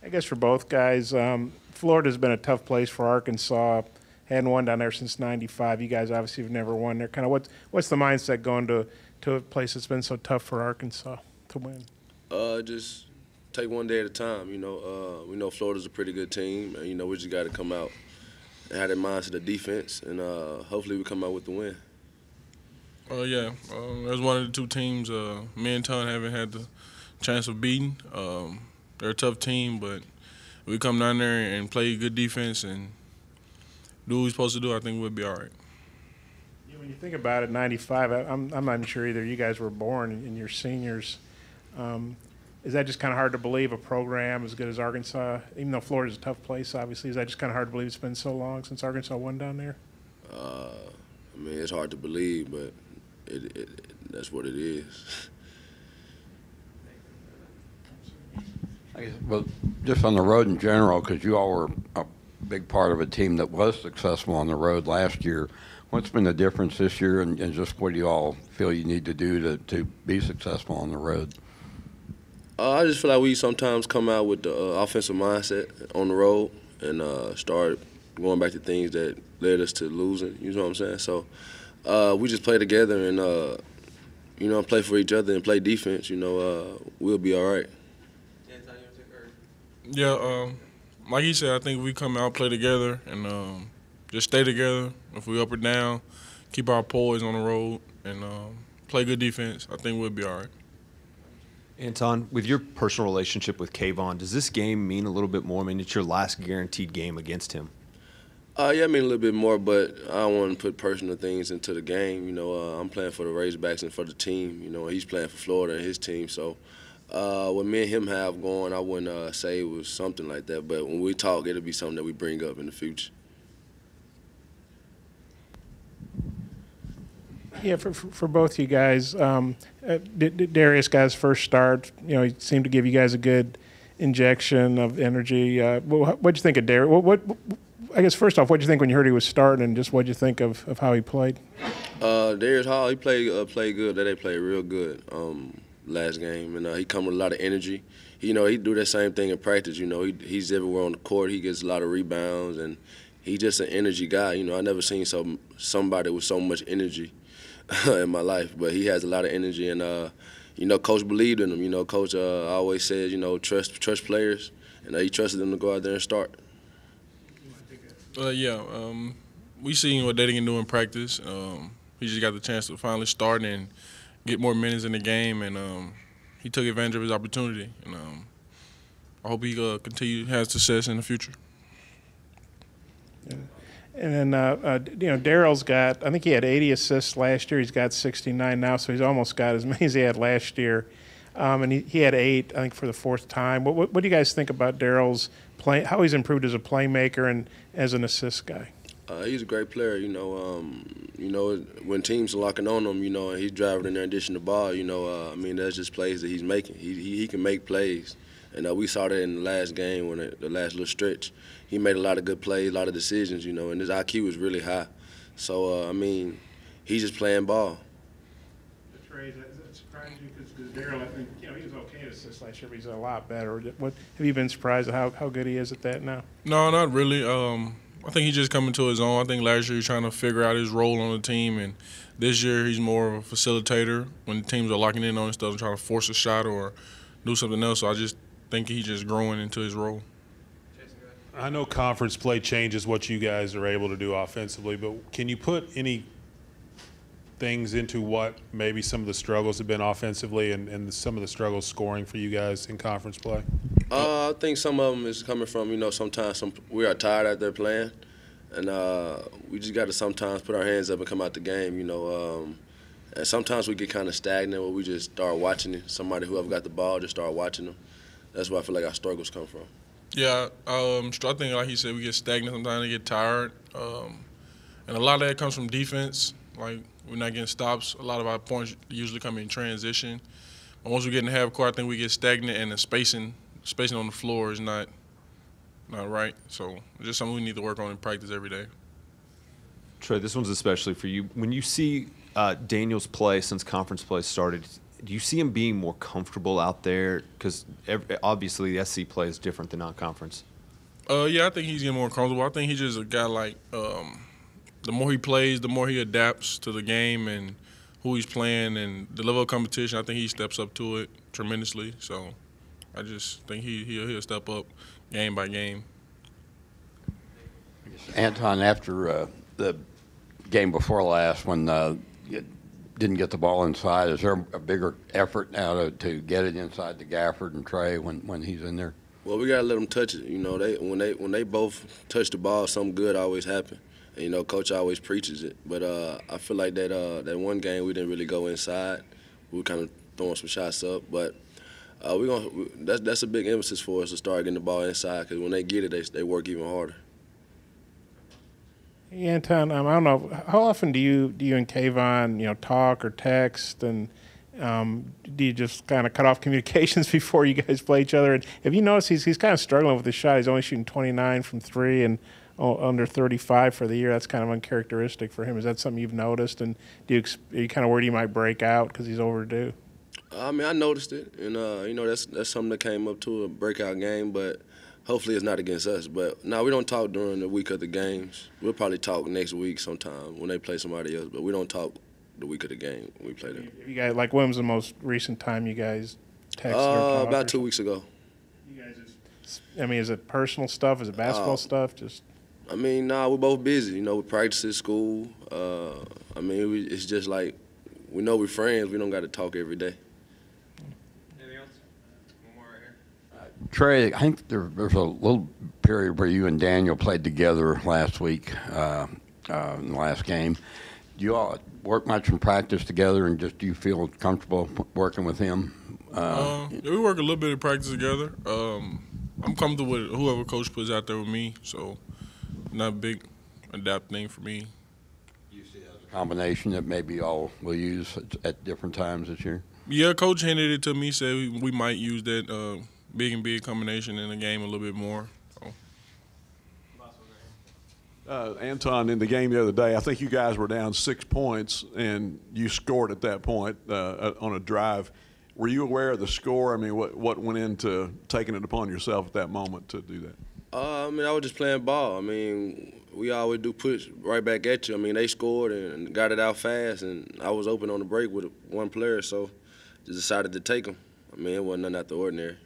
I guess for both guys, Florida's been a tough place for Arkansas. Hadn't won down there since '95. You guys obviously have never won there. Kind of what's the mindset going to a place that's been so tough for Arkansas to win? Just take one day at a time. We know Florida's a pretty good team, and we just got to come out and have that mindset of defense, and hopefully we come out with the win. Yeah, there's one of the two teams me and Anton haven't had the chance of beating. They're a tough team, but we come down there and play good defense and do what we're supposed to do. I think we'll be all right. Yeah, when you think about it, '95, I'm not even sure either you guys were born and you're seniors. Is that just kind of hard to believe a program as good as Arkansas, even though Florida's a tough place, obviously, is that just kind of hard to believe it's been so long since Arkansas won down there? I mean, it's hard to believe, but that's what it is. I guess, well, just on the road in general, because you all were a big part of a team that was successful on the road last year. What's been the difference this year, and just what do you all feel you need to do to be successful on the road? I just feel like we sometimes come out with the offensive mindset on the road and start going back to things that led us to losing. You know what I'm saying? So we just play together and play for each other and play defense. We'll be all right. Yeah, like he said, I think we come out, play together, and just stay together. If we up or down, keep our poise on the road, and play good defense, I think we'll be all right. Anton, with your personal relationship with Kayvon, does this game mean a little bit more? I mean, it's your last guaranteed game against him. Yeah, I mean a little bit more, but I don't want to put personal things into the game. I'm playing for the Razorbacks and for the team. He's playing for Florida and his team. So what me and him have going, I wouldn't say it was something like that. But when we talk, it'll be something that we bring up in the future. Yeah, for both you guys, Darius got his first start. He seemed to give you guys a good injection of energy. What'd you think of Darius? I guess first off, what'd you think when you heard he was starting, and just what'd you think of how he played? Darius Hall, he played good. They played real good last game, and he come with a lot of energy. He do that same thing in practice. He's everywhere on the court. He gets a lot of rebounds, and he's just an energy guy. I never seen somebody with so much energy in my life, but he has a lot of energy, and Coach believed in him. Coach always says, trust players, and he trusted them to go out there and start. We seen what Daddy can do in practice. He just got the chance to finally start and get more minutes in the game, and he took advantage of his opportunity. And I hope he continue has success in the future. Yeah. And then, Daryl's got, I think he had 80 assists last year. He's got 69 now, so he's almost got as many as he had last year. And he had 8, I think, for the 4th time. What do you guys think about Daryl's play, how he's improved as a playmaker and as an assist guy? He's a great player. When teams are locking on him, and he's driving in there and dishing the ball, that's just plays that he's making. He can make plays. And we saw that in the last game, the last little stretch. He made a lot of good plays, a lot of decisions, and his IQ was really high. So, he's just playing ball. Trey, does that surprise you? Because Daryl, I think, he was okay at assists last year, but he's a lot better. Have you been surprised at how good he is at that now? No, not really. I think he's just coming to his own. I think last year he was trying to figure out his role on the team, and this year he's more of a facilitator when teams are locking in on his stuff and trying to force a shot or do something else. So I just think he's just growing into his role. I know conference play changes what you guys are able to do offensively, but can you put any things into what maybe some of the struggles have been offensively and some of the struggles scoring for you guys in conference play? I think some of them is coming from, sometimes we are tired out there playing, and we just got to sometimes put our hands up and come out the game, and sometimes we get kind of stagnant where we just start watching it. Somebody who have got the ball, just start watching them. That's where I feel like our struggles come from. Yeah, I think like he said, we get stagnant sometimes, we get tired. And a lot of that comes from defense. Like, we're not getting stops. A lot of our points usually come in transition. But once we get in the half court, I think we get stagnant, and the spacing on the floor is not right. So it's just something we need to work on in practice every day. Trey, this one's especially for you. When you see Daniel's play since conference play started, Do you see him being more comfortable out there? Because obviously the SC play is different than non-conference. Yeah, I think he's getting more comfortable. I think he's just a guy like the more he plays, the more he adapts to the game and who he's playing and the level of competition. I think he steps up to it tremendously. So I just think he'll step up game by game. Anton, after the game before last, when you didn't get the ball inside, is there a bigger effort now to get it inside to Gafford and Trey when he's in there? Well, we gotta let them touch it. You know, when they both touch the ball, something good always happen. And, you know, Coach always preaches it. But I feel like that one game we didn't really go inside. We were kind of throwing some shots up, but that's a big emphasis for us to start getting the ball inside, because when they get it, they work even harder. Hey, Anton, I don't know, how often do you and Kayvon, talk or text, and do you just kind of cut off communications before you guys play each other? And have you noticed he's kind of struggling with his shot? He's only shooting 29 from three and under 35 for the year. That's kind of uncharacteristic for him. Is that something you've noticed? And are you kind of worried he might break out because he's overdue? I mean, I noticed it, and that's something that came up to a breakout game, but hopefully it's not against us. But no, we don't talk during the week of the games. We'll probably talk next week sometime when they play somebody else, but we don't talk the week of the game when we play them. You guys, like, when was the most recent time you guys texted or talked? About 2 weeks ago. You guys is it personal stuff? Is it basketball stuff? Just. I mean, we're both busy. We practice at school. It's just like we know we're friends. We don't got to talk every day. Anything else? One more right here. Trey, I think there's a little period where you and Daniel played together last week in the last game. Do you all work much in practice together, and do you feel comfortable working with him? Yeah, we work a little bit of practice together. I'm comfortable with whoever coach puts out there with me, so not a big adapt thing for me. You see it as a combination that maybe y'all will use at different times this year? Yeah, coach handed it to me, said we might use that big and big combination in the game a little bit more. Anton, in the game the other day, I think you guys were down 6 points, and you scored at that point on a drive. Were you aware of the score? I mean, what went into taking it upon yourself at that moment to do that? I was just playing ball. I mean, we always do push right back at you. I mean, they scored and got it out fast, and I was open on the break with one player, so just decided to take them. I mean, it wasn't nothing out the ordinary.